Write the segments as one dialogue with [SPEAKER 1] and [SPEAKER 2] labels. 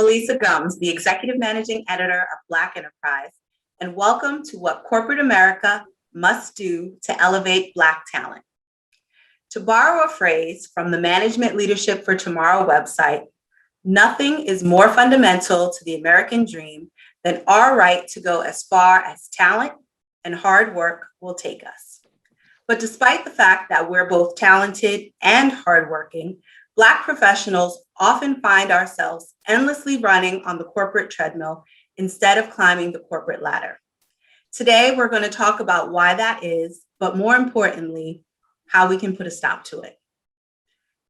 [SPEAKER 1] Alisa Gumbs, the Executive Managing Editor of Black Enterprise, and welcome to What Corporate America Must Do to Elevate Black Talent. To borrow a phrase from the Management Leadership for Tomorrow website, nothing is more fundamental to the American dream than our right to go as far as talent and hard work will take us. But despite the fact that we're both talented and hardworking, Black professionals often find ourselves endlessly running on the corporate treadmill instead of climbing the corporate ladder. Today, we're going to talk about why that is, but more importantly, how we can put a stop to it.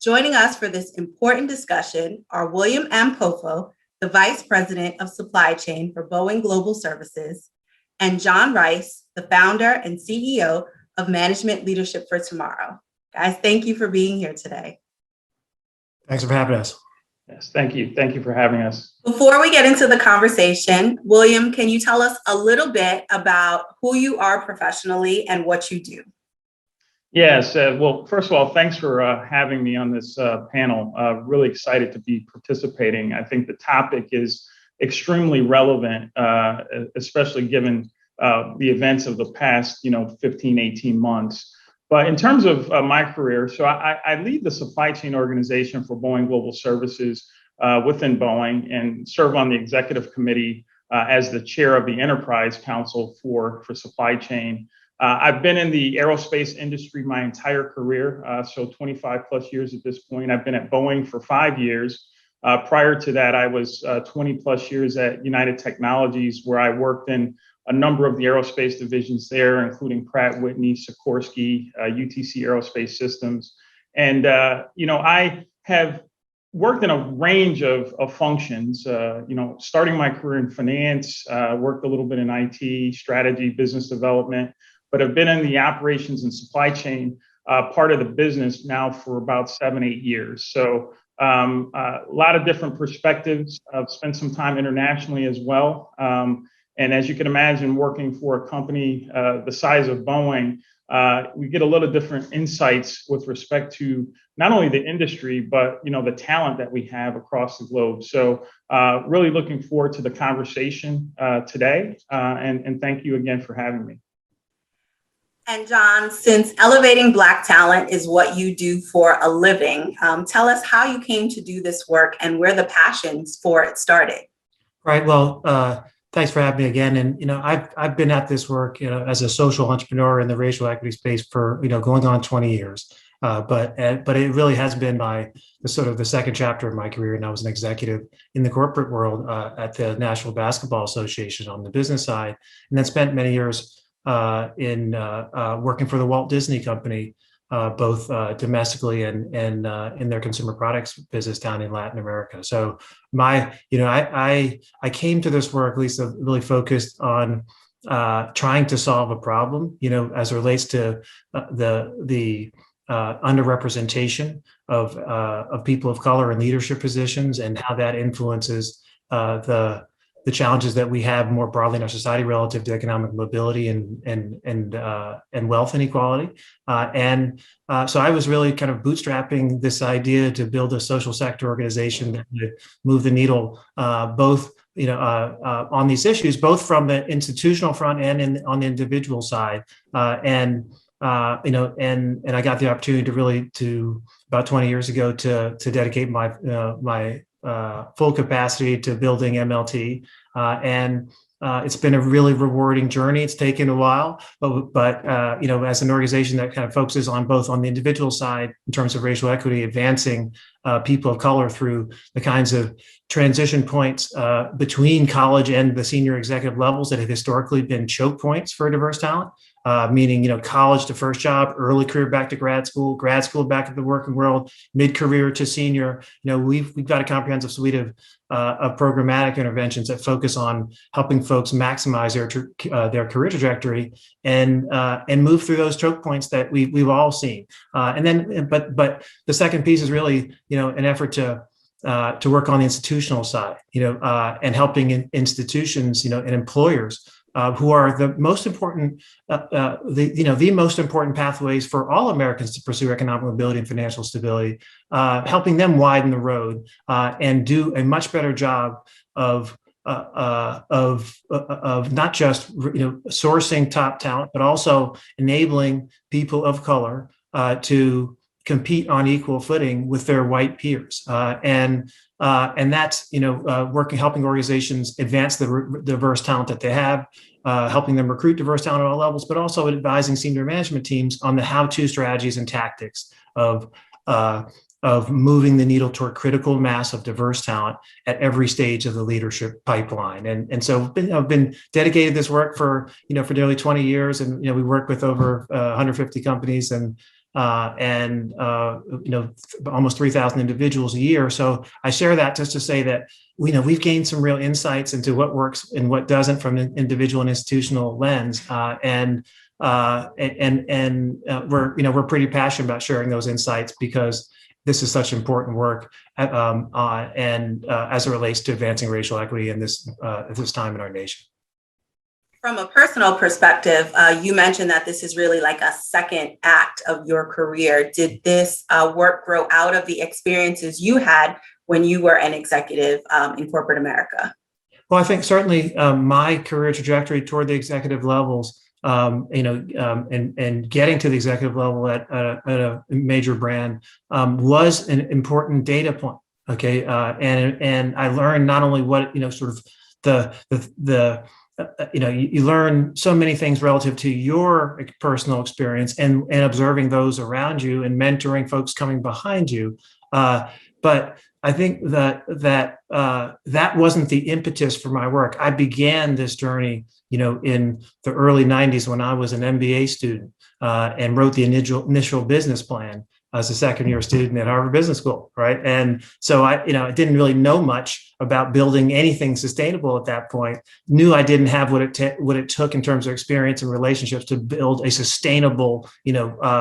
[SPEAKER 1] Joining us for this important discussion are William Ampofo, the Vice President of Supply Chain for Boeing Global Services, and John Rice, the founder and CEO of Management Leadership for Tomorrow. Guys, thank you for being here today.
[SPEAKER 2] Thanks for having us.
[SPEAKER 3] Yes, thank you. Thank you for having us.
[SPEAKER 1] Before we get into the conversation, William, can you tell us a little bit about who you are professionally and what you do?
[SPEAKER 3] Yes. Well, first of all, thanks for having me on this panel. Really excited to be participating. I think the topic is extremely relevant, especially given the events of the past, 15, 18 months. But in terms of my career, so I lead the supply chain organization for Boeing Global Services within Boeing and serve on the executive committee as the chair of the Enterprise Council for supply chain. I've been in the aerospace industry my entire career, so 25 plus years at this point. I've been at Boeing for 5 years. Prior to that, I was 20 plus years at United Technologies, where I worked in a number of the aerospace divisions there, including Pratt & Whitney, Sikorsky, UTC Aerospace Systems. And, I have worked in a range of functions, starting my career in finance, worked a little bit in IT, strategy, business development, but have been in the operations and supply chain part of the business now for about 7-8 years. So a lot of different perspectives. I've spent some time internationally as well. And as you can imagine, working for a company the size of Boeing, we get a little different insights with respect to not only the industry, but the talent that we have across the globe. So really looking forward to the conversation today. And thank you again for having me.
[SPEAKER 1] And John, since elevating Black talent is what you do for a living, tell us how you came to do this work and where the passions for it started.
[SPEAKER 2] Right. Well, thanks for having me again. And, I've been at this work, as a social entrepreneur in the racial equity space for, going on 20 years. But it really has been the second chapter of my career. And I was an executive in the corporate world at the National Basketball Association on the business side, and then spent many years in working for the Walt Disney Company, both domestically and in their consumer products business down in Latin America. So I came to this work, Lisa, really focused on trying to solve a problem, as it relates to the underrepresentation of people of color in leadership positions and how that influences the challenges that we have more broadly in our society relative to economic mobility and wealth inequality. So I was really kind of bootstrapping this idea to build a social sector organization that would move the needle both on these issues, both from the institutional front and on the individual side. And I got the opportunity to about 20 years ago to dedicate my full capacity to building MLT. And it's been a really rewarding journey. It's taken a while, but as an organization that kind of focuses on both on the individual side in terms of racial equity, advancing people of color through the kinds of transition points between college and the senior executive levels that have historically been choke points for diverse talent. Meaning, college to first job, early career back to grad school back to the working world, mid-career to senior. We've got a comprehensive suite of programmatic interventions that focus on helping folks maximize their career trajectory and move through those choke points that we've all seen. But the second piece is really an effort to work on the institutional side, and helping institutions, and employers who are the most important, the most important pathways for all Americans to pursue economic mobility and financial stability, helping them widen the road and do a much better job of not just sourcing top talent, but also enabling people of color to compete on equal footing with their white peers, and that's helping organizations advance the diverse talent that they have, helping them recruit diverse talent at all levels, but also advising senior management teams on the how-to strategies and tactics of moving the needle toward critical mass of diverse talent at every stage of the leadership pipeline. And so I've been dedicated to this work for nearly 20 years, and we work with over 150 companies and almost 3,000 individuals a year. So I share that just to say that we've gained some real insights into what works and what doesn't from an individual and institutional lens, and we're pretty passionate about sharing those insights because this is such important work, and as it relates to advancing racial equity in this at this time in our nation.
[SPEAKER 1] From a personal perspective, you mentioned that this is really like a second act of your career. Did this work grow out of the experiences you had when you were an executive in corporate America?
[SPEAKER 2] Well, I think certainly my career trajectory toward the executive levels, and getting to the executive level at a major brand was an important data point. Okay, and I learned not only what sort of you learn so many things relative to your personal experience and observing those around you and mentoring folks coming behind you. But I think that wasn't the impetus for my work. I began this journey, in the early 90s when I was an MBA student and wrote the initial business plan as a second-year student at Harvard Business School, right? And so I didn't really know much about building anything sustainable at that point. Knew I didn't have what it took in terms of experience and relationships to build a sustainable,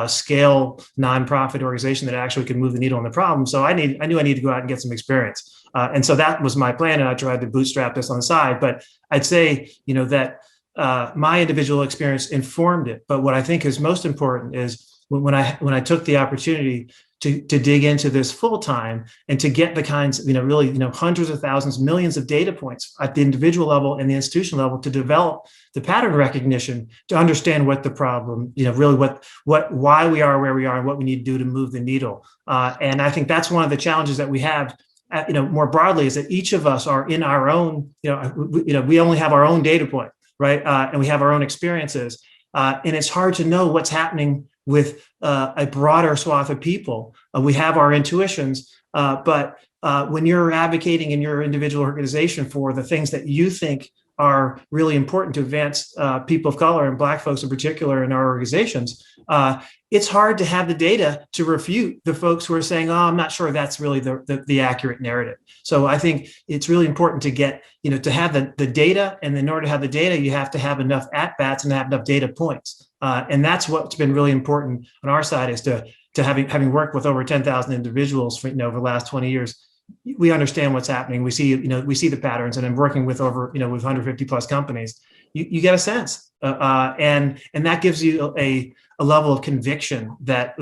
[SPEAKER 2] scale nonprofit organization that actually could move the needle on the problem. So I knew I needed to go out and get some experience, and so that was my plan. And I tried to bootstrap this on the side. But I'd say, that my individual experience informed it. But what I think is most important is when I took the opportunity to dig into this full time and to get the kinds, really, hundreds of thousands, millions of data points at the individual level and the institutional level to develop the pattern recognition to understand what the problem, really why we are where we are and what we need to do to move the needle. And I think that's one of the challenges that we have, more broadly, is that each of us are in our own, we only have our own data point, right? And we have our own experiences. And it's hard to know what's happening with a broader swath of people. We have our intuitions, but when you're advocating in your individual organization for the things that you think are really important to advance people of color and Black folks in particular in our organizations, it's hard to have the data to refute the folks who are saying, "Oh, I'm not sure that's really the accurate narrative." So I think it's really important to get, to have the data, and in order to have the data, you have to have enough at-bats and have enough data points. And that's what's been really important on our side, is to having worked with over 10,000 individuals for, over the last 20 years. We understand what's happening. We see, we see the patterns, and in working with over, with 150 plus companies, you get a sense, and that gives you a level of conviction that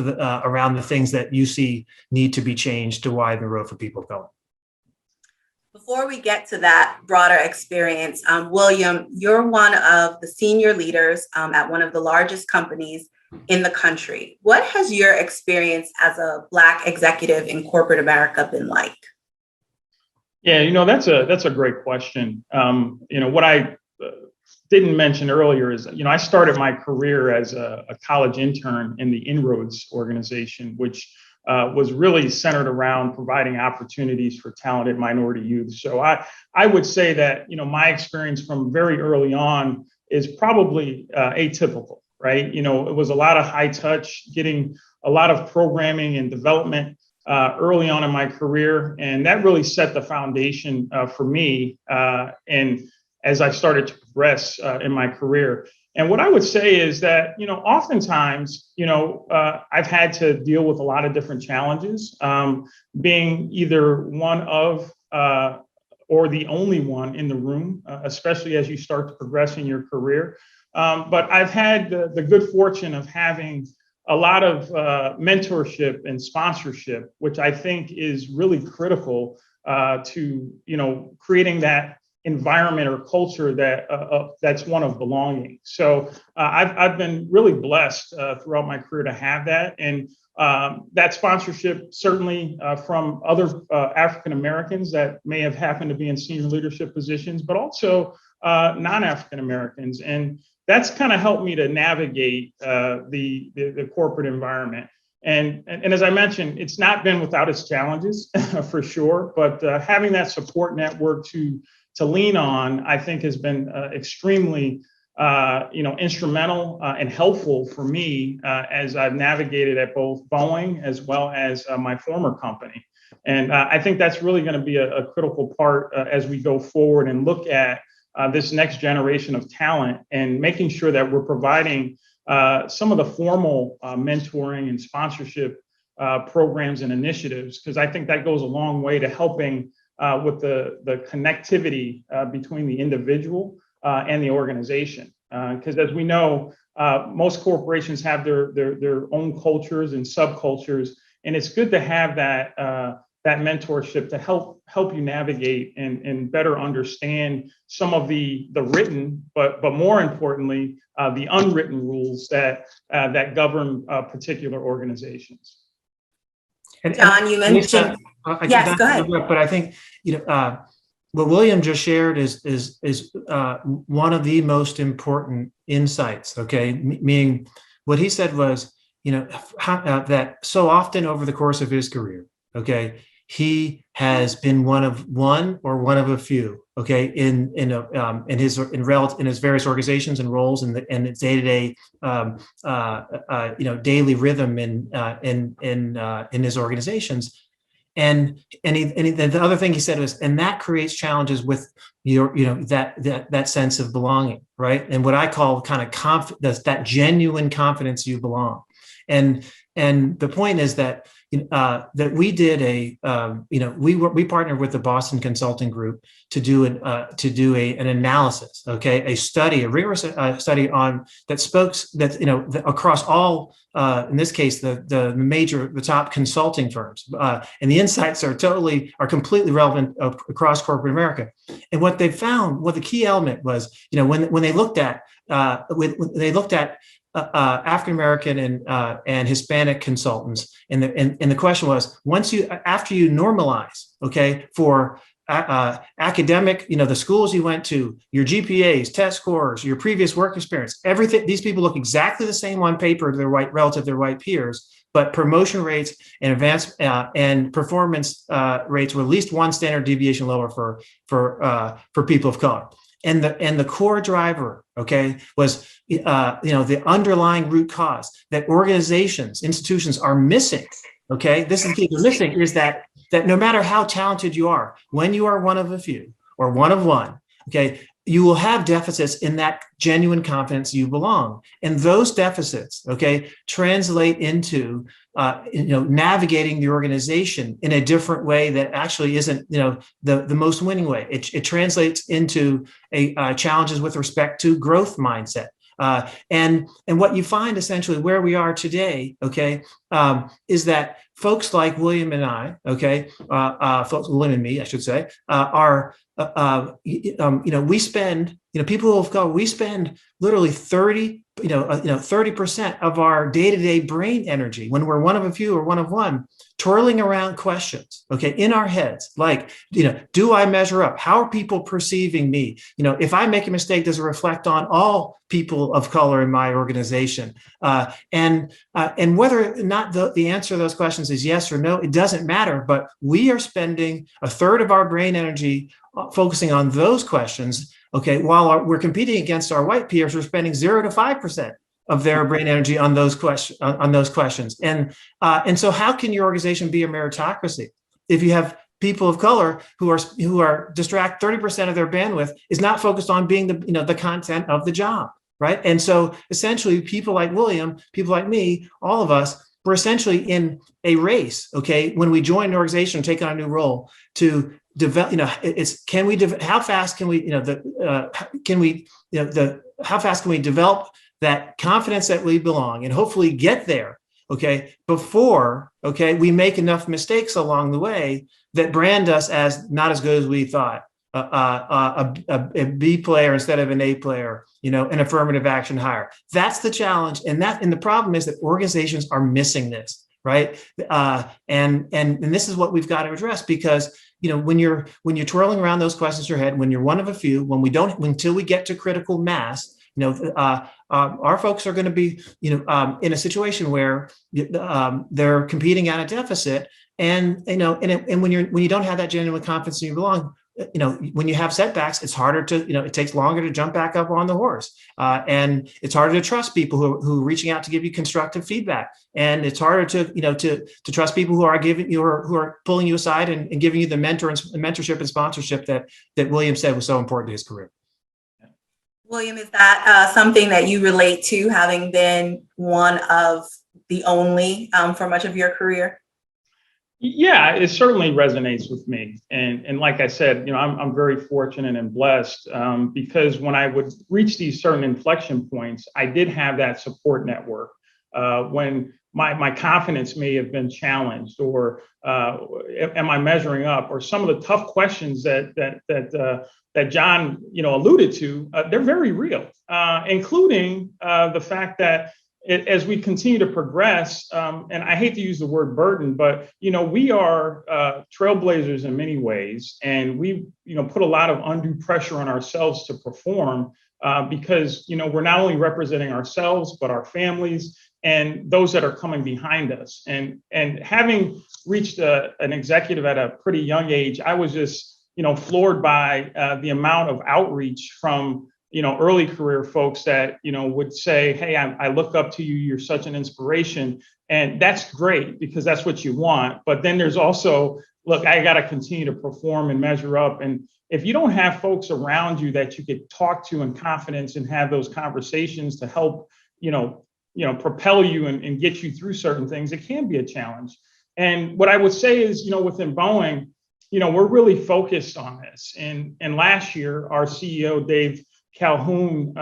[SPEAKER 2] around the things that you see need to be changed to widen the road for people of color.
[SPEAKER 1] Before we get to that broader experience, William, you're one of the senior leaders at one of the largest companies in the country. What has your experience as a Black executive in corporate America been like?
[SPEAKER 3] Yeah, that's a great question. What I didn't mention earlier is, I started my career as a college intern in the Inroads organization, which was really centered around providing opportunities for talented minority youth. So I would say that, my experience from very early on is probably atypical, right? It was a lot of high touch, getting a lot of programming and development early on in my career. And that really set the foundation for me. And as I started to progress in my career. And what I would say is that, oftentimes, I've had to deal with a lot of different challenges, being either one of or the only one in the room, especially as you start to progress in your career. But I've had the good fortune of having a lot of mentorship and sponsorship, which I think is really critical to creating that environment or culture that's one of belonging. So I've been really blessed throughout my career to have that, and that sponsorship certainly from other African Americans that may have happened to be in senior leadership positions, but also non-African Americans, and that's kind of helped me to navigate the corporate environment. And as I mentioned, it's not been without its challenges for sure, but having that support network to lean on, I think, has been extremely instrumental and helpful for me as I've navigated at both Boeing as well as my former company. And I think that's really going to be a critical part as we go forward and look at this next generation of talent, and making sure that we're providing some of the formal mentoring and sponsorship programs and initiatives, because I think that goes a long way to helping with the connectivity between the individual and the organization. Because as we know, most corporations have their own cultures and subcultures, and it's good to have that mentorship to help you navigate and better understand some of the written, but more importantly, the unwritten rules that govern particular organizations.
[SPEAKER 1] John, you mentioned. Yes, go ahead.
[SPEAKER 2] But I think what William just shared is one of the most important insights. Okay, meaning what he said was, that so often over the course of his career, okay, he has been one of a few, okay, in his various organizations and roles and its day-to-day daily rhythm in his organizations. And the other thing he said was, and that creates challenges with that sense of belonging, right? And what I call kind of that genuine confidence you belong. And the point is that that we did we partnered with the Boston Consulting Group to do an analysis, okay, a rigorous study on that across all in this case the top consulting firms, and the insights are completely relevant across corporate America. And what they found, what the key element was, when they looked at African American and Hispanic consultants, and the question was, after you normalize, okay, for academic, the schools you went to, your GPAs, test scores, your previous work experience, everything, these people look exactly the same on paper to relative to their white peers, but promotion rates and advance and performance rates were at least one standard deviation lower for people of color. And the core driver, okay, was the underlying root cause that institutions are missing. Okay, this is the key. They're missing is that no matter how talented you are, when you are one of a few or one of one, okay, you will have deficits in that genuine confidence you belong, and those deficits, okay, translate into navigating the organization in a different way that actually isn't the most winning way. It translates into challenges with respect to growth mindset. And what you find essentially where we are today, okay, is that folks like William and I, okay, William and me, I should say, we spend, people of color, we spend literally 30% of our day-to-day brain energy when we're one of a few or one of one, twirling around questions, okay, in our heads, like, do I measure up? How are people perceiving me? If I make a mistake, does it reflect on all people of color in my organization? And whether or not the answer to those questions is yes or no, it doesn't matter, but we are spending a third of our brain energy focusing on those questions, okay, while we're competing against our white peers, we're spending 0 to 5% of their brain energy on those questions. And so how can your organization be a meritocracy if you have people of color who are distract 30% of their bandwidth is not focused on being the content of the job, right? And so essentially people like William, people like me, all of us, we're essentially in a race, okay, when we join an organization, take on a new role to develop, it's, can we, how fast can we, how fast can we develop that confidence that we belong and hopefully get there, okay, before, okay, we make enough mistakes along the way that brand us as not as good as we thought, a B player instead of an A player, an affirmative action hire. That's the challenge. And the problem is that organizations are missing this, right? And this is what we've got to address, because when you're twirling around those questions in your head, when you're one of a few, until we get to critical mass, our folks are going to be, in a situation where they're competing at a deficit, and when you don't have that genuine confidence in you belong, when you have setbacks, it's harder to, it takes longer to jump back up on the horse, and it's harder to trust people who are reaching out to give you constructive feedback, and it's harder to trust people who are giving you, who are pulling you aside and giving you the mentorship and sponsorship that William said was so important to his career.
[SPEAKER 1] William, is that something that you relate to, having been one of the only for much of your career?
[SPEAKER 3] Yeah, it certainly resonates with me. And like I said, I'm very fortunate and blessed because when I would reach these certain inflection points, I did have that support network. When my confidence may have been challenged, or am I measuring up, or some of the tough questions that John, alluded to, they're very real, including the fact that as we continue to progress, and I hate to use the word burden, but we are trailblazers in many ways, and we put a lot of undue pressure on ourselves to perform because we're not only representing ourselves but our families and those that are coming behind us. And having reached an executive at a pretty young age, I was just floored by the amount of outreach from early career folks that would say, "Hey, I look up to you. You're such an inspiration," and that's great because that's what you want. But then there's also, look, I got to continue to perform and measure up. And if you don't have folks around you that you could talk to in confidence and have those conversations to help propel you and get you through certain things, it can be a challenge. And what I would say is, within Boeing, we're really focused on this. And last year, our CEO, Dave Calhoun,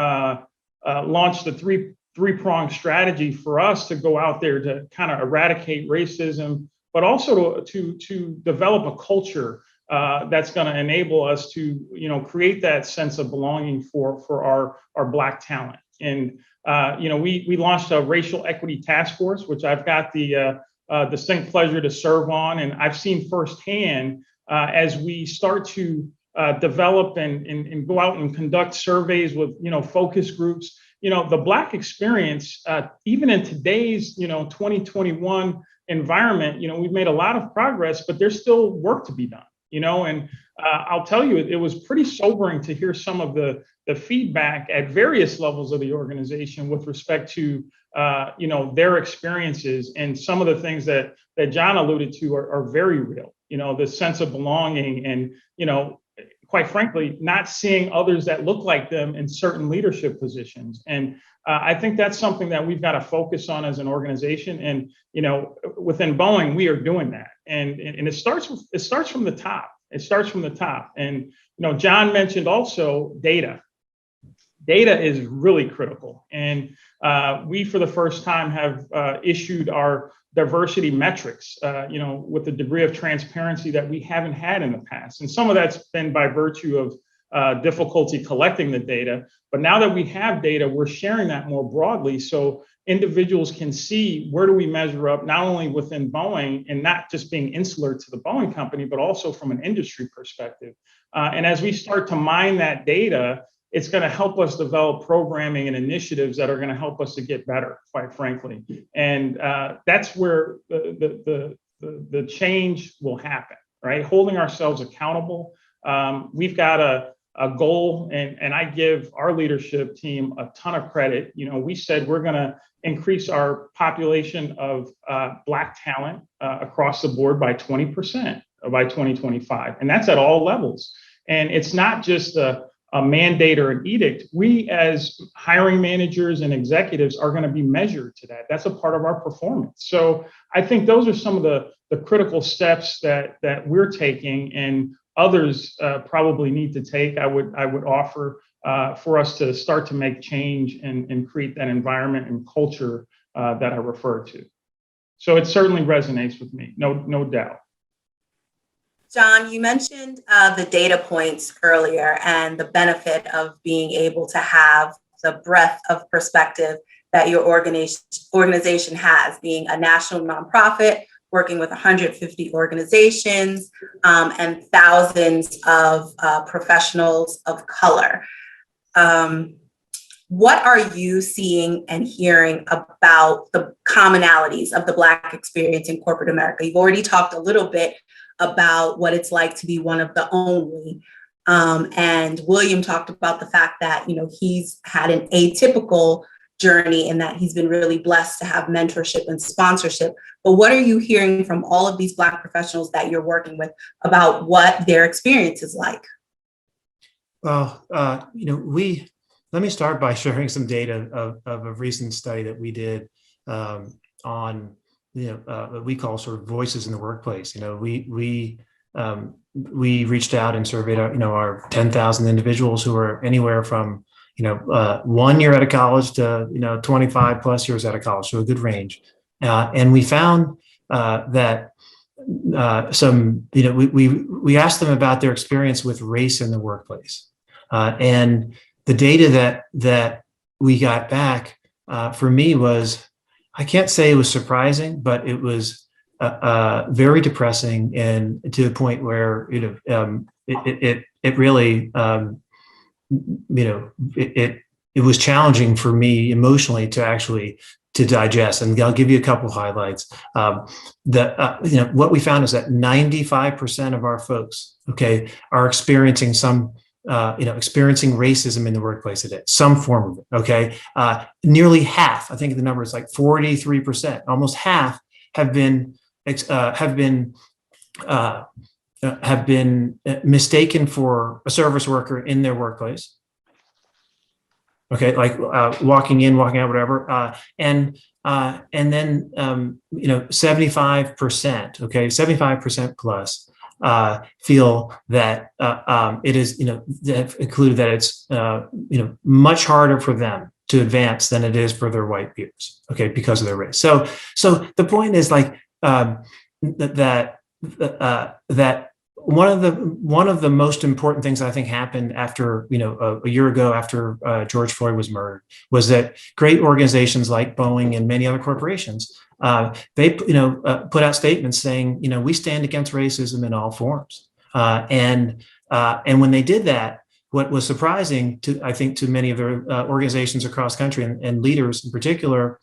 [SPEAKER 3] launched a three-pronged strategy for us to go out there to kind of eradicate racism, but also to develop a culture that's going to enable us to create that sense of belonging for our Black talent. And we launched a racial equity task force, which I've got the distinct pleasure to serve on, and I've seen firsthand as we start to develop and go out and conduct surveys with focus groups. The Black experience, even in today's 2021 environment, we've made a lot of progress, but there's still work to be done. And I'll tell you, it was pretty sobering to hear some of the feedback at various levels of the organization with respect to their experiences, and some of the things that John alluded to are very real. The sense of belonging, and quite frankly, not seeing others that look like them in certain leadership positions. And I think that's something that we've got to focus on as an organization. And within Boeing, we are doing that. And it starts from the top. It starts from the top. And John mentioned also data. Data is really critical. And we, for the first time, have issued our diversity metrics, with the degree of transparency that we haven't had in the past. And some of that's been by virtue of difficulty collecting the data. But now that we have data, we're sharing that more broadly so individuals can see where do we measure up, not only within Boeing and not just being insular to the Boeing company, but also from an industry perspective. And as we start to mine that data, it's going to help us develop programming and initiatives that are going to help us to get better, quite frankly. And that's where the change will happen, right? Holding ourselves accountable. We've got a goal, and I give our leadership team a ton of credit. We said we're going to increase our population of Black talent across the board by 20% by 2025. And that's at all levels. And it's not just a mandate or an edict. We, as hiring managers and executives, are going to be measured to that. That's a part of our performance. So I think those are some of the critical steps that we're taking, and others probably need to take. I would offer for us to start to make change and create that environment and culture that I refer to. So it certainly resonates with me, no doubt.
[SPEAKER 1] John, you mentioned the data points earlier and the benefit of being able to have the breadth of perspective that your organization has, being a national nonprofit, working with 150 organizations and thousands of professionals of color. What are you seeing and hearing about the commonalities of the Black experience in corporate America? You've already talked a little bit about what it's like to be one of the only. And William talked about the fact that, he's had an atypical journey in that he's been really blessed to have mentorship and sponsorship. But what are you hearing from all of these Black professionals that you're working with about what their experience is like?
[SPEAKER 2] Well, let me start by sharing some data of a recent study that we did on what we call sort of voices in the workplace. We reached out and surveyed our 10,000 individuals who are anywhere from 1 year out of college to 25 plus years out of college, so a good range. And we found that we asked them about their experience with race in the workplace, and the data that we got back for me was, I can't say it was surprising, but it was very depressing, and to the point where it really it was challenging for me emotionally to digest. And I'll give you a couple highlights. What we found is that 95% of our folks, are experiencing experiencing racism in the workplace today, some form of it. Nearly half, I think the number is like 43%, almost half have been mistaken for a service worker in their workplace. Like walking in, walking out, whatever. And then 75%, 75% plus feel that it is, they've included that it's much harder for them to advance than it is for their white peers, because of their race. So the point is that one of the most important things I think happened after, a year ago after George Floyd was murdered, was that great organizations like Boeing and many other corporations, they put out statements saying, we stand against racism in all forms. And when they did that, what was surprising to many of their organizations across the country and leaders in particular,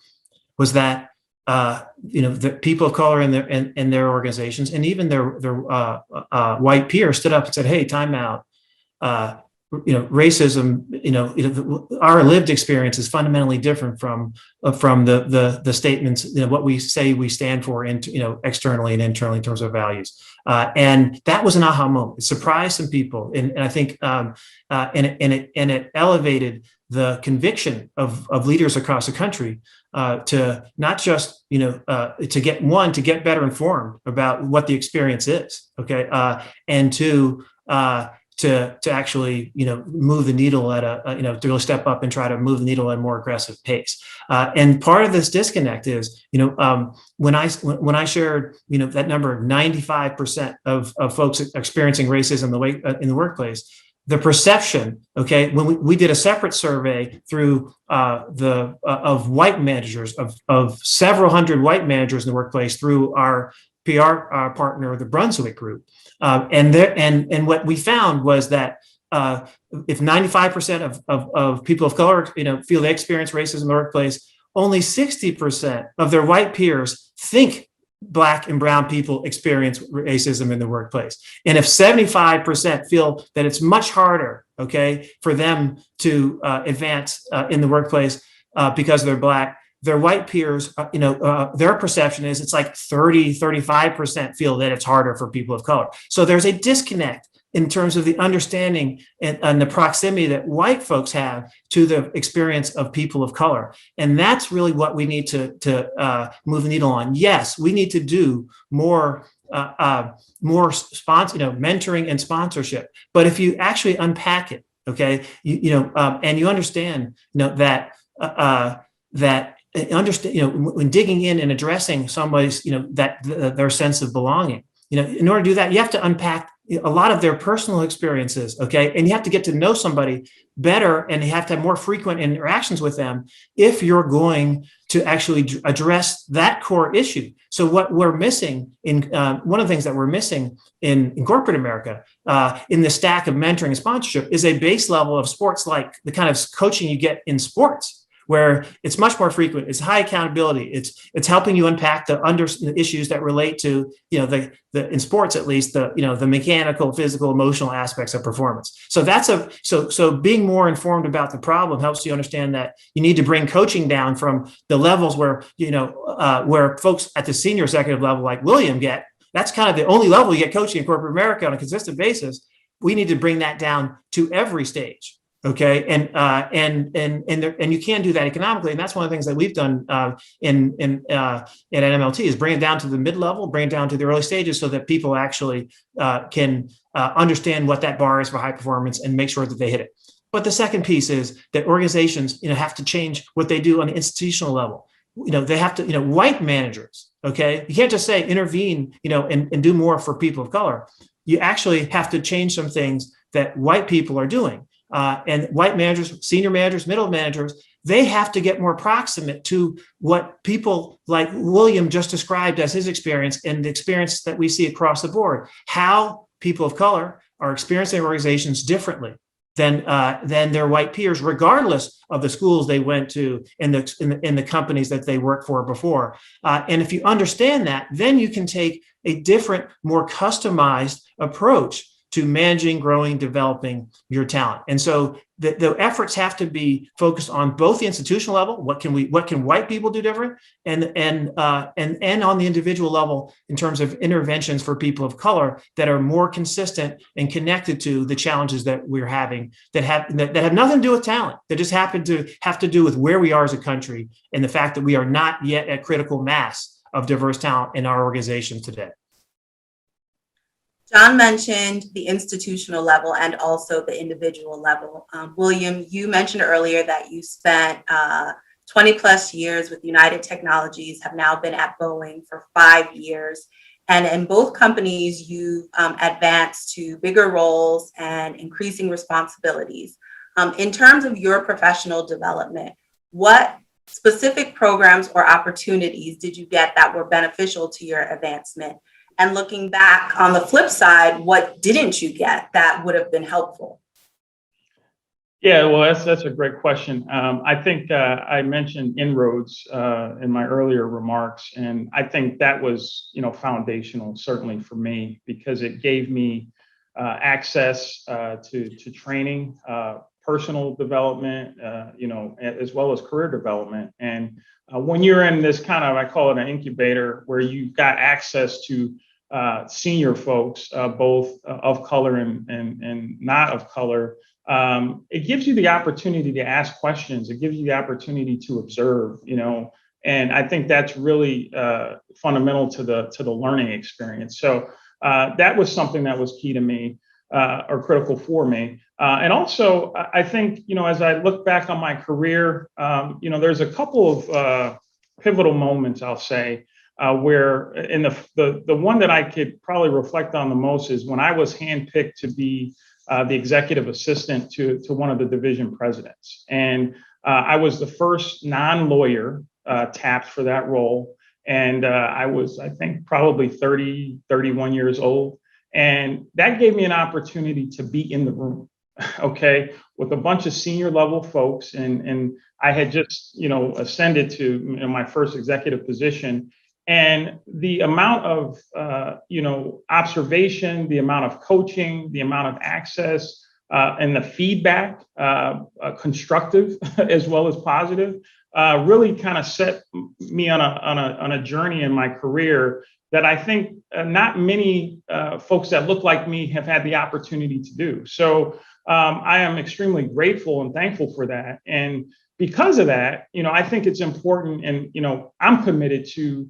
[SPEAKER 2] was that the people of color in their organizations and even their white peers stood up and said, "Hey, time out. Racism. Our lived experience is fundamentally different from the statements. What we say we stand for, externally and internally in terms of values." And that was an aha moment. It surprised some people, and I think and it elevated the conviction of leaders across the country to not just to get better informed about what the experience is, and to actually move the needle at to really step up and try to move the needle at a more aggressive pace. And part of this disconnect is when I shared that number of 95% of folks experiencing racism in the workplace. The perception, when we did a separate survey through of white managers, of several hundred white managers in the workplace through our PR partner, the Brunswick Group, and what we found was that if 95% of people of color, feel they experience racism in the workplace, only 60% of their white peers think Black and brown people experience racism in the workplace. And if 75% feel that it's much harder, for them to advance in the workplace because they're Black, their white peers, their perception is it's like 35% feel that it's harder for people of color. So there's a disconnect in terms of the understanding and the proximity that white folks have to the experience of people of color. And that's really what we need to move the needle on. Yes, we need to do more more mentoring and sponsorship. But if you actually unpack it, okay, and you understand, that when digging in and addressing somebody's, their sense of belonging, in order to do that, you have to unpack a lot of their personal experiences, okay? And you have to get to know somebody better, and you have to have more frequent interactions with them if you're going to actually address that core issue. So what we're missing one of the things that we're missing in corporate America, in the stack of mentoring and sponsorship, is a base level of sports, like the kind of coaching you get in sports, where it's much more frequent. It's high accountability. It's helping you unpack the issues that relate to, the in sports, at least, the mechanical, physical, emotional aspects of performance. So so being more informed about the problem helps you understand that you need to bring coaching down from the levels where, where folks at the senior executive level like William get. That's kind of the only level you get coaching in corporate America on a consistent basis. We need to bring that down to every stage. Okay, and you can do that economically, and that's one of the things that we've done at NMLT, is bring it down to the mid-level, bring it down to the early stages, so that people actually can understand what that bar is for high performance and make sure that they hit it. But the second piece is that organizations, have to change what they do on the institutional level. They have to, white managers. Okay, you can't just say intervene, and do more for people of color. You actually have to change some things that white people are doing. And white managers, senior managers, middle managers, they have to get more proximate to what people like William just described as his experience, and the experience that we see across the board, how people of color are experiencing organizations differently than their white peers, regardless of the schools they went to and the companies that they worked for before. And if you understand that, then you can take a different, more customized approach to managing, growing, developing your talent. And so the efforts have to be focused on both the institutional level, what can white people do different, and on the individual level in terms of interventions for people of color that are more consistent and connected to the challenges that we're having, that have nothing to do with talent, that just happen to have to do with where we are as a country and the fact that we are not yet at critical mass of diverse talent in our organizations today.
[SPEAKER 1] John mentioned the institutional level and also the individual level. William, you mentioned earlier that you spent 20 plus years with United Technologies, have now been at Boeing for 5 years. And in both companies, you advanced to bigger roles and increasing responsibilities. In terms of your professional development, what specific programs or opportunities did you get that were beneficial to your advancement? And looking back on the flip side, what didn't you get that would have been helpful?
[SPEAKER 3] Yeah, well, that's a great question. I think I mentioned inroads in my earlier remarks, and I think that was, foundational, certainly for me, because it gave me access to training, personal development, as well as career development. And when you're in this kind of, I call it an incubator, where you've got access to senior folks, both of color and not of color, it gives you the opportunity to ask questions. It gives you the opportunity to observe, and I think that's really fundamental to the learning experience. So that was something that was key to me, or critical for me. And also, I think, as I look back on my career, there's a couple of pivotal moments, I'll say, where in the one that I could probably reflect on the most is when I was handpicked to be the executive assistant to one of the division presidents. And I was the first non-lawyer tapped for that role. And I was, I think, probably 30, 31 years old. And that gave me an opportunity to be in the room, okay, with a bunch of senior level folks. And I had just, ascended to my first executive position. And the amount of, observation, the amount of coaching, the amount of access, and the feedback, constructive as well as positive, really kind of set me on a journey in my career that I think not many folks that look like me have had the opportunity to do. So I am extremely grateful and thankful for that. And because of that, I think it's important, and I'm committed to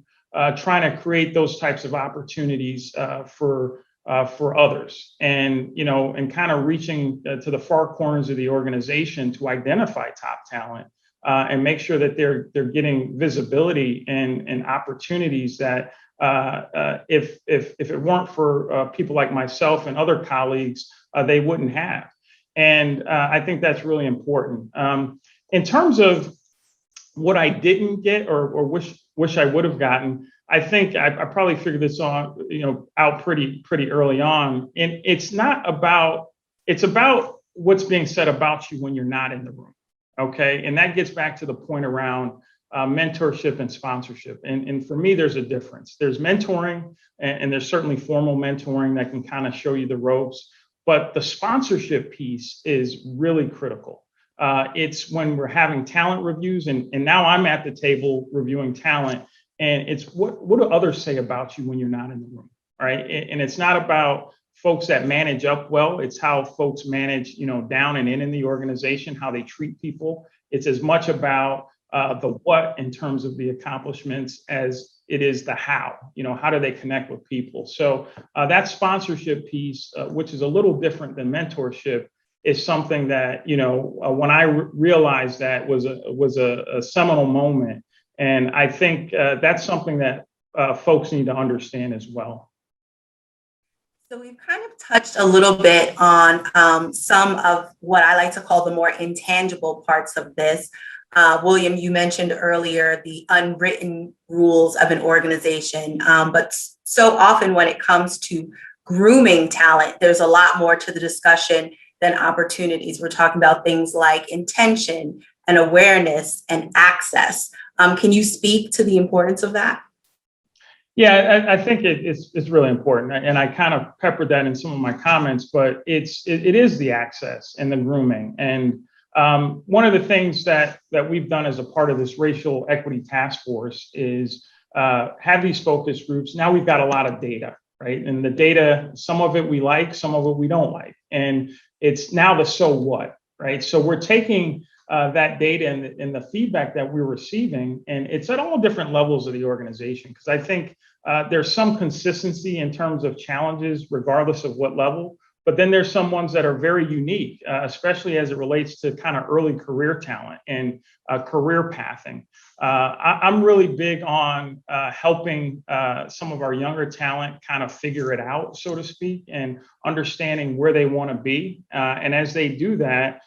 [SPEAKER 3] trying to create those types of opportunities for others, and and kind of reaching to the far corners of the organization to identify top talent and make sure that they're getting visibility and opportunities that if it weren't for people like myself and other colleagues, they wouldn't have. And I think that's really important. In terms of what I didn't get or wish I would have gotten, I think I probably figured this out pretty early on. And it's about what's being said about you when you're not in the room. Okay. And that gets back to the point around mentorship and sponsorship. And for me, there's a difference. There's mentoring, and there's certainly formal mentoring that can kind of show you the ropes. But the sponsorship piece is really critical. It's when we're having talent reviews, and now I'm at the table reviewing talent, and it's what do others say about you when you're not in the room, right? And it's not about folks that manage up well. It's how folks manage, down and in the organization, how they treat people. It's as much about the what in terms of the accomplishments as it is the how. How do they connect with people? So that sponsorship piece, which is a little different than mentorship, is something that when I realized that was a seminal moment, and I think that's something that folks need to understand as well.
[SPEAKER 1] So we've kind of touched a little bit on some of what I like to call the more intangible parts of this. William, you mentioned earlier the unwritten rules of an organization, but so often when it comes to grooming talent, there's a lot more to the discussion than opportunities. We're talking about things like intention and awareness and access. Can you speak to the importance of that?
[SPEAKER 3] Yeah, I think it's really important, and I kind of peppered that in some of my comments. But it is the access and the grooming, and one of the things that we've done as a part of this racial equity task force is have these focus groups. Now we've got a lot of data, right? And the data, some of it we like, some of it we don't like, and it's now the so what, right? So we're taking that data and the feedback that we're receiving, and it's at all different levels of the organization, because I think there's some consistency in terms of challenges regardless of what level, but then there's some ones that are very unique, especially as it relates to kind of early career talent and career pathing. I'm really big on helping some of our younger talent kind of figure it out, so to speak, and understanding where they want to be. And as they do that,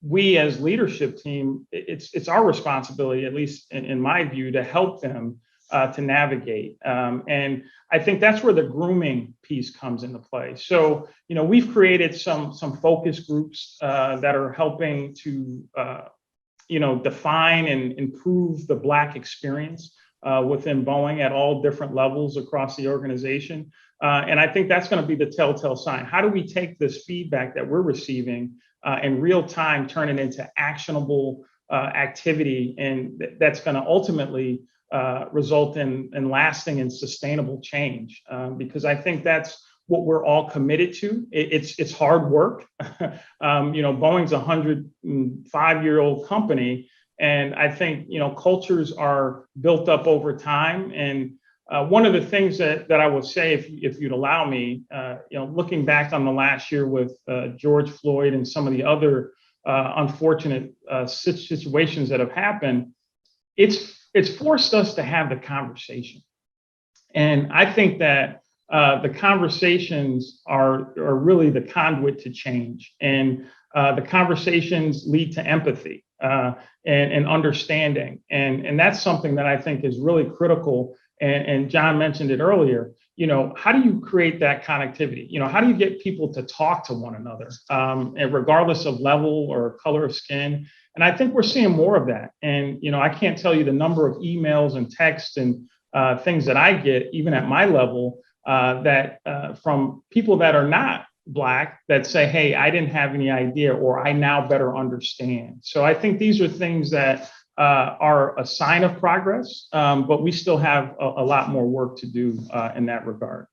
[SPEAKER 3] we as leadership team, it's our responsibility, at least in my view, to help them to navigate. And I think that's where the grooming piece comes into play. So, we've created some focus groups that are helping to, define and improve the Black experience within Boeing at all different levels across the organization. And I think that's going to be the telltale sign. How do we take this feedback that we're receiving in real time, turn it into actionable activity, and that's going to ultimately result in lasting and sustainable change? Because I think that's what we're all committed to. It's hard work. Boeing's a 105-year-old company, and I think cultures are built up over time. And one of the things that I will say, if you'd allow me, looking back on the last year with George Floyd and some of the other unfortunate situations that have happened, it's forced us to have the conversation. And I think that the conversations are really the conduit to change. And the conversations lead to empathy and understanding. And that's something that I think is really critical. And John mentioned it earlier. How do you create that connectivity? How do you get people to talk to one another, and regardless of level or color of skin? And I think we're seeing more of that. And, I can't tell you the number of emails and texts and things that I get, even at my level, that from people that are not Black that say, hey, I didn't have any idea, or I now better understand. So I think these are things that are a sign of progress, but we still have a lot more work to do in that regard.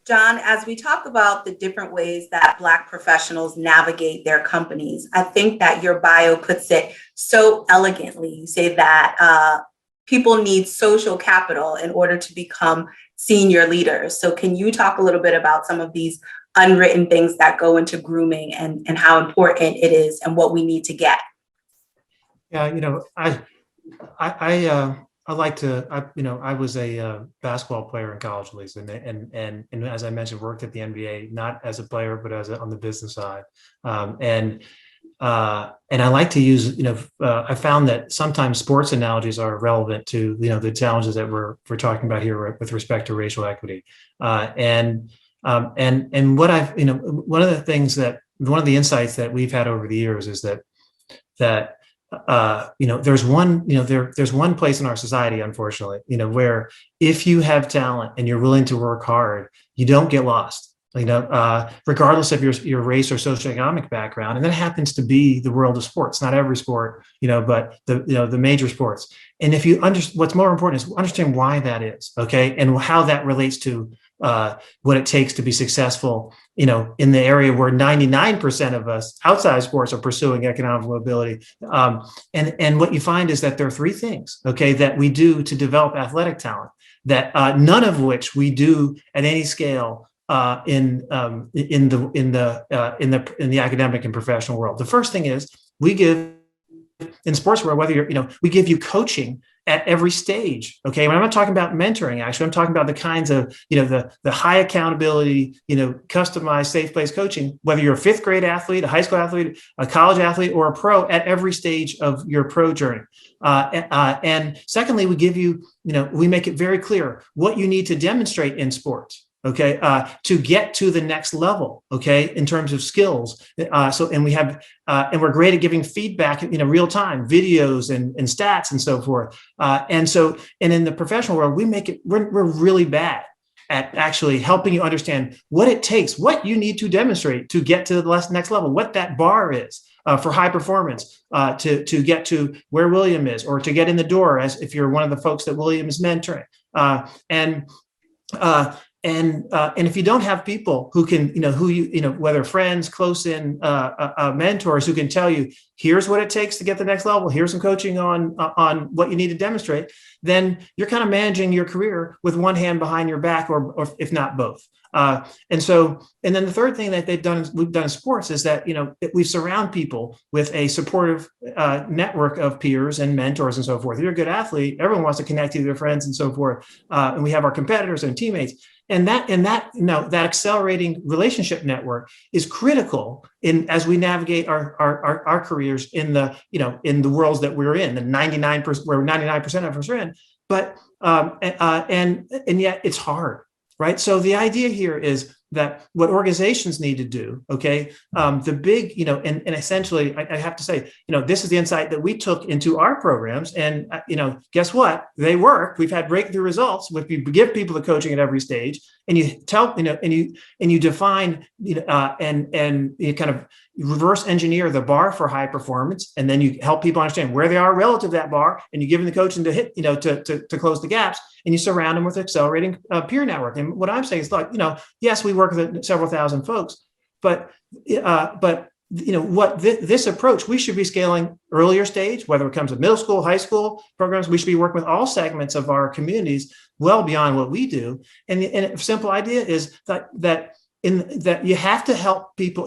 [SPEAKER 1] John, as we talk about the different ways that Black professionals navigate their companies, I think that your bio puts it so elegantly. You say that people need social capital in order to become senior leaders. So can you talk a little bit about some of these unwritten things that go into grooming and how important it is and what we need to get?
[SPEAKER 2] Yeah, I like to, I was a basketball player in college, Lisa, and as I mentioned, worked at the NBA, not as a player, but on the business side. And I like to use, I found that sometimes sports analogies are relevant to, the challenges that we're talking about here with respect to racial equity. And what one of the insights that we've had over the years is that there's one place in our society, unfortunately, where if you have talent and you're willing to work hard, you don't get lost. Regardless of your race or socioeconomic background, and that happens to be the world of sports. Not every sport, but the major sports. And if you what's more important is understand why that is, okay, and how that relates to what it takes to be successful, in the area where 99% of us outside of sports are pursuing economic mobility. And what you find is that there are three things, okay, that we do to develop athletic talent, that none of which we do at any scale in the academic and professional world. The first thing is we give in sports world, whether we give you coaching at every stage. Okay. When I'm not talking about mentoring, actually, I'm talking about the kinds of, the high accountability, customized safe place coaching, whether you're a fifth grade athlete, a high school athlete, a college athlete, or a pro at every stage of your pro journey. And secondly, we give you, we make it very clear what you need to demonstrate in sports. Okay, to get to the next level. Okay, in terms of skills. And we're great at giving feedback, real time, videos and stats and so forth. And in the professional world, we're really bad at actually helping you understand what it takes, what you need to demonstrate to get to the next level, what that bar is. For high performance, to get to where William is, or to get in the door, as if you're one of the folks that William is mentoring, and if you don't have people who can, whether friends, close in mentors who can tell you, here's what it takes to get the next level, here's some coaching on what you need to demonstrate, then you're kind of managing your career with one hand behind your back, or if not both. And then the third thing that we've done in sports is that, we surround people with a supportive network of peers and mentors and so forth. If you're a good athlete, everyone wants to connect you to their friends and so forth. And we have our competitors and teammates. And that accelerating relationship network is critical as we navigate our careers in the worlds that we're in, the 99%, where 99% of us are in. But and yet it's hard, right? So the idea here is that what organizations need to do, okay, the big, and essentially, I have to say, this is the insight that we took into our programs, and guess what? They work. We've had breakthrough results. If you give people the coaching at every stage, and you tell, and you define, and you kind of reverse engineer the bar for high performance, and then you help people understand where they are relative to that bar, and you give them the coaching to hit, to close the gaps, and you surround them with accelerating peer network. And what I'm saying is, like, yes, we work with several thousand folks, but this approach, we should be scaling earlier stage, whether it comes to middle school, high school programs. We should be working with all segments of our communities well beyond what we do. And a simple idea is that you have to help people,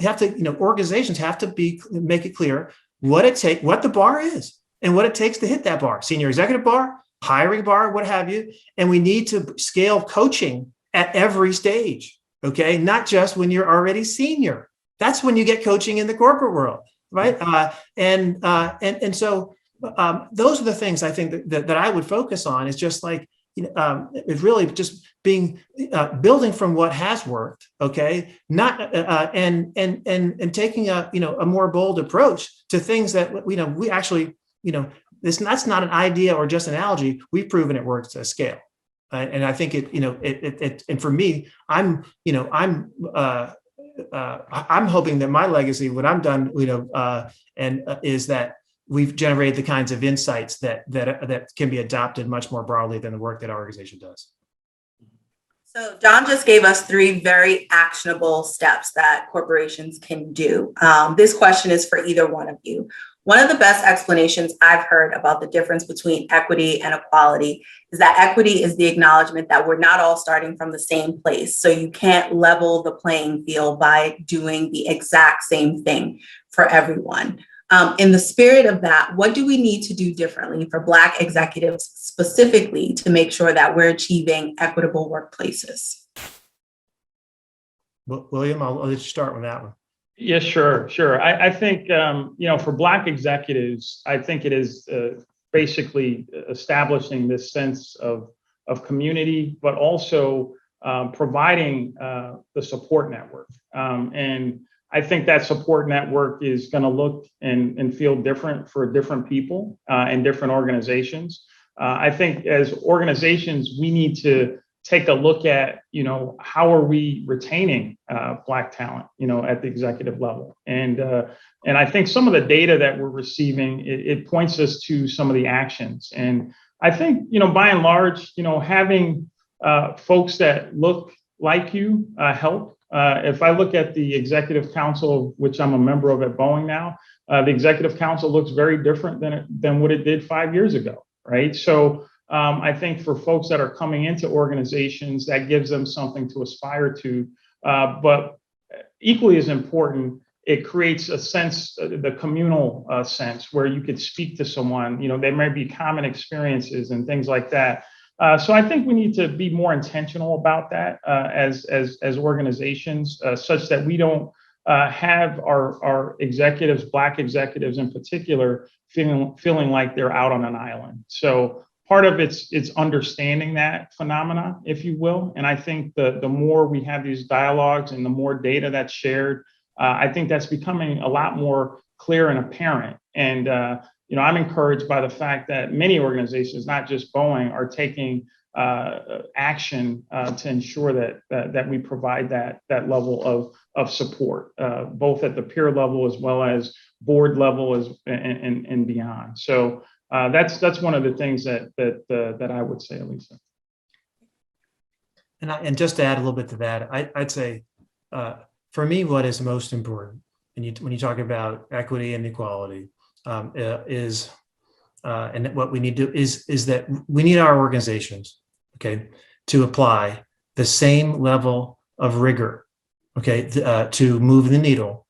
[SPEAKER 2] organizations have to make it clear what the bar is and what it takes to hit that bar, senior executive bar, hiring bar, what have you. And we need to scale coaching at every stage. Okay. Not just when you're already senior. That's when you get coaching in the corporate world. Right. So those are the things I think that I would focus on, is just like, it's really just building from what has worked. Okay. Not, and taking a more bold approach to things that, we actually, that's not an idea or just an analogy. We've proven it works at scale. And I think and for me, I'm hoping that my legacy, when I'm done, is that we've generated the kinds of insights that can be adopted much more broadly than the work that our organization does.
[SPEAKER 1] So John just gave us 3 very actionable steps that corporations can do. This question is for either one of you. One of the best explanations I've heard about the difference between equity and equality is that equity is the acknowledgement that we're not all starting from the same place. So you can't level the playing field by doing the exact same thing for everyone. In the spirit of that, what do we need to do differently for Black executives specifically to make sure that we're achieving equitable workplaces?
[SPEAKER 2] William, I'll let you start with that one.
[SPEAKER 3] Yeah, sure. I think, for Black executives, I think it is basically establishing this sense of community, but also providing the support network. And I think that support network is going to look and feel different for different people and different organizations. I think as organizations, we need to take a look at, how are we retaining Black talent, at the executive level. And I think some of the data that we're receiving, it points us to some of the actions. And I think, by and large, having folks that look like you help. If I look at the executive council, which I'm a member of at Boeing now, the executive council looks very different than what it did 5 years ago, right? So I think for folks that are coming into organizations, that gives them something to aspire to. But equally as important, it creates a sense, the communal sense, where you could speak to someone. There may be common experiences and things like that. So I think we need to be more intentional about that as organizations, such that we don't have our executives, Black executives in particular, feeling like they're out on an island. So part of it's understanding that phenomena, if you will. And I think the more we have these dialogues and the more data that's shared, I think that's becoming a lot more clear and apparent. And I'm encouraged by the fact that many organizations, not just Boeing, are taking action to ensure that we provide that level of support, both at the peer level as well as board level and beyond. So that's one of the things that I would say, Alisa.
[SPEAKER 2] And just to add a little bit to that, I'd say for me, what is most important when you talk about equity and equality is and what we need to is that we need our organizations, okay, to apply the same level of rigor, okay, to move the needle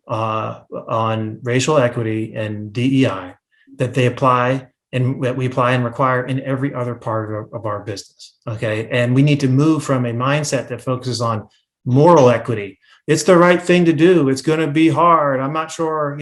[SPEAKER 2] on racial equity and DEI that they apply and that we apply and require in every other part of our business, okay? And we need to move from a mindset that focuses on moral equity. It's the right thing to do. It's going to be hard. I'm not sure,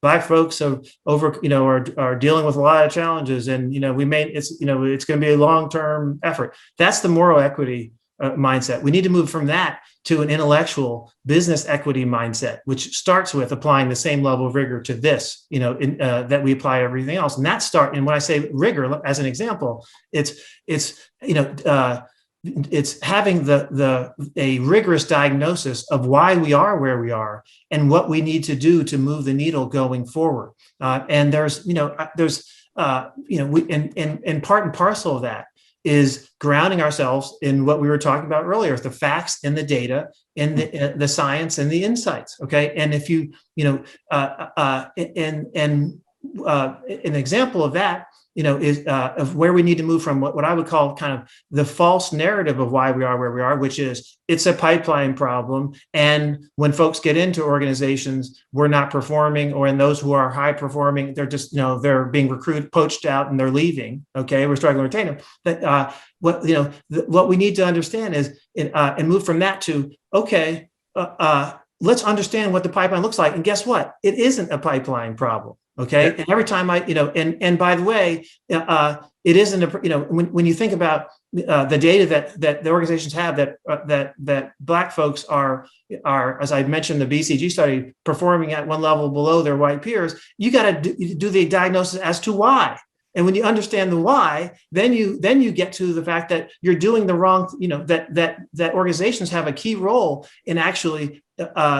[SPEAKER 2] Black folks are dealing with a lot of challenges, and it's going to be a long-term effort. That's the moral equity mindset. We need to move from that to an intellectual business equity mindset, which starts with applying the same level of rigor to this, that we apply everything else. And and when I say rigor, as an example, it's having a rigorous diagnosis of why we are where we are and what we need to do to move the needle going forward. And and part and parcel of that is grounding ourselves in what we were talking about earlier, the facts and the data and the science and the insights. Okay. And if an example of that, is of where we need to move from what I would call kind of the false narrative of why we are where we are, which is it's a pipeline problem. And when folks get into organizations, we're not performing, or in those who are high performing, they're just, they're being recruited, poached out, and they're leaving. Okay, we're struggling to retain them. But what we need to understand is, and move from that to, okay, let's understand what the pipeline looks like. And guess what? It isn't a pipeline problem. Okay. And every time and by the way, it isn't when you think about the data that the organizations have that Black folks are, as I mentioned, the BCG study, performing at one level below their white peers, you got to do the diagnosis as to why. And when you understand the why, then you get to the fact that you're doing the wrong, that organizations have a key role in actually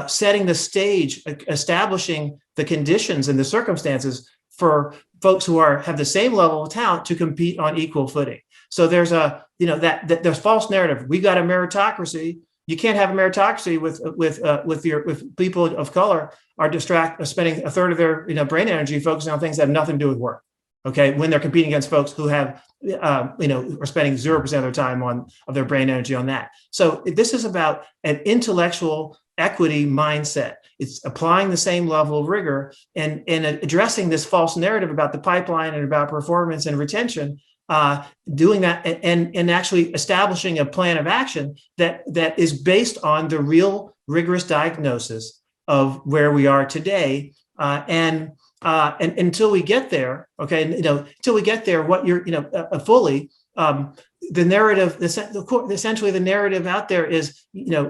[SPEAKER 2] setting the stage, establishing the conditions and the circumstances for folks who have the same level of talent to compete on equal footing. So there's there's false narrative. We got a meritocracy. You can't have a meritocracy with people of color are spending a third of their brain energy focusing on things that have nothing to do with work. Okay, when they're competing against folks who have are spending 0% of their time of their brain energy on that. So this is about an intellectual equity mindset. It's applying the same level of rigor and addressing this false narrative about the pipeline and about performance and retention. Doing that and actually establishing a plan of action that is based on the real rigorous diagnosis of where we are today, and until we get there, okay, until we get there, what you're fully, the narrative, essentially the narrative out there is,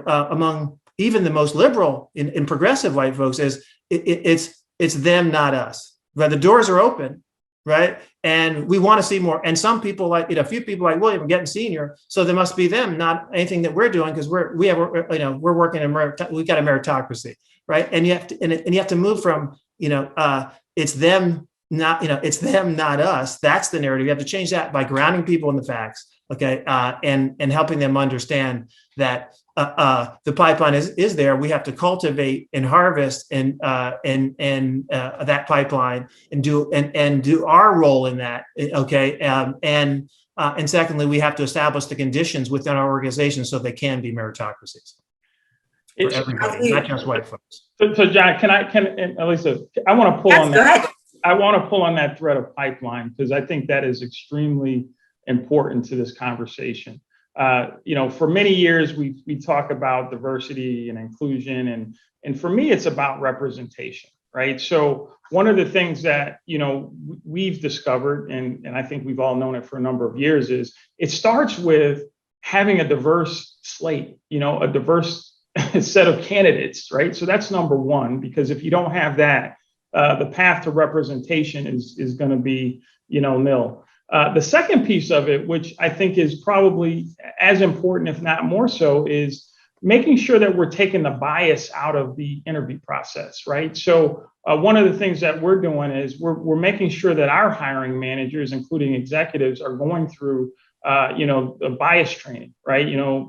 [SPEAKER 2] among even the most liberal and progressive white folks, is it's them, not us. But the doors are open. Right. And we want to see more. And some people a few people like William are getting senior. So there must be them, not anything that we're doing, because we're working we've got a meritocracy. Right. And you have to move from, it's them, it's them, not us. That's the narrative. You have to change that by grounding people in the facts. Okay. And helping them understand that the pipeline is there. We have to cultivate and harvest and that pipeline and do our role in that. Okay. And secondly, we have to establish the conditions within our organization so they can be meritocracies for everybody, not just white folks.
[SPEAKER 3] So John, Alisa, I want to pull on that. I want to pull on that thread of pipeline, because I think that is extremely important to this conversation. For many years, we talk about diversity and inclusion, and for me, it's about representation, right? So one of the things that, we've discovered, and I think we've all known it for a number of years, is it starts with having a diverse slate, a diverse set of candidates, right? So that's number one, because if you don't have that, the path to representation is going to be, nil. The second piece of it, which I think is probably as important, if not more so, is making sure that we're taking the bias out of the interview process, right? So one of the things that we're doing is we're making sure that our hiring managers, including executives, are going through, the bias training, right?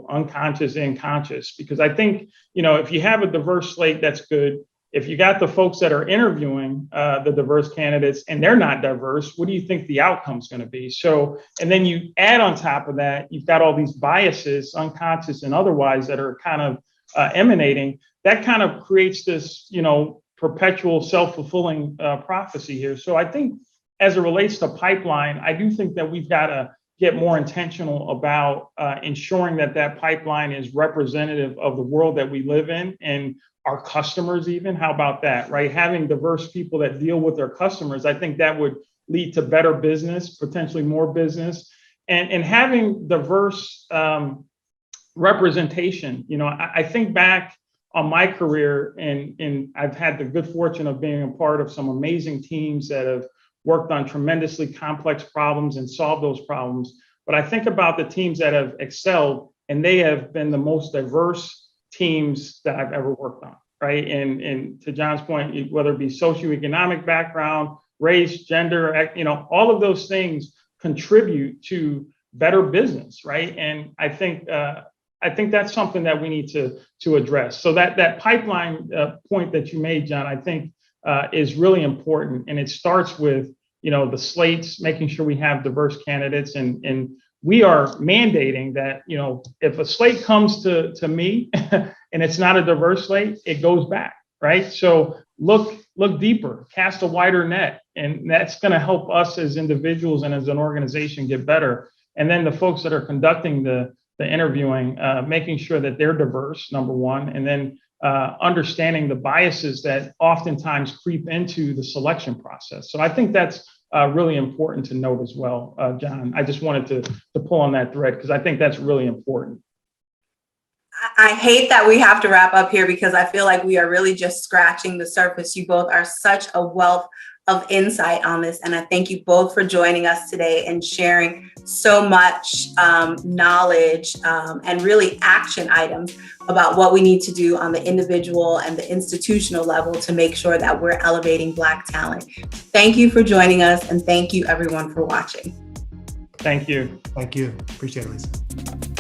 [SPEAKER 3] Unconscious and conscious, because I think, if you have a diverse slate, that's good. If you got the folks that are interviewing the diverse candidates and they're not diverse, what do you think the outcome is going to be? So, and then you add on top of that, you've got all these biases, unconscious and otherwise, that are kind of emanating. That kind of creates this, perpetual self-fulfilling prophecy here. So I think as it relates to pipeline, I do think that we've got to get more intentional about ensuring that pipeline is representative of the world that we live in and our customers even. How about that, right? Having diverse people that deal with their customers, I think that would lead to better business, potentially more business, and having diverse representation. I think back on my career, and I've had the good fortune of being a part of some amazing teams that have worked on tremendously complex problems and solved those problems. But I think about the teams that have excelled, and they have been the most diverse teams that I've ever worked on, right? And to John's point, whether it be socioeconomic background, race, gender, all of those things contribute to better business, right? And I think that's something that we need to address. So that pipeline point that you made, John, I think is really important, and it starts with the slates, making sure we have diverse candidates, and we are mandating that, if a slate comes to me and it's not a diverse slate, it goes back, right? So look deeper, cast a wider net, and that's going to help us as individuals and as an organization get better. And then the folks that are conducting the interviewing, making sure that they're diverse, number one, and then understanding the biases that oftentimes creep into the selection process. So I think that's really important to note as well, John. I just wanted to pull on that thread because I think that's really important.
[SPEAKER 1] I hate that we have to wrap up here because I feel like we are really just scratching the surface. You both are such a wealth of insight on this, and I thank you both for joining us today and sharing so much knowledge and really action items about what we need to do on the individual and the institutional level to make sure that we're elevating Black talent. Thank you for joining us, and thank you everyone for watching.
[SPEAKER 3] Thank you.
[SPEAKER 2] Thank you. Appreciate it, Lisa.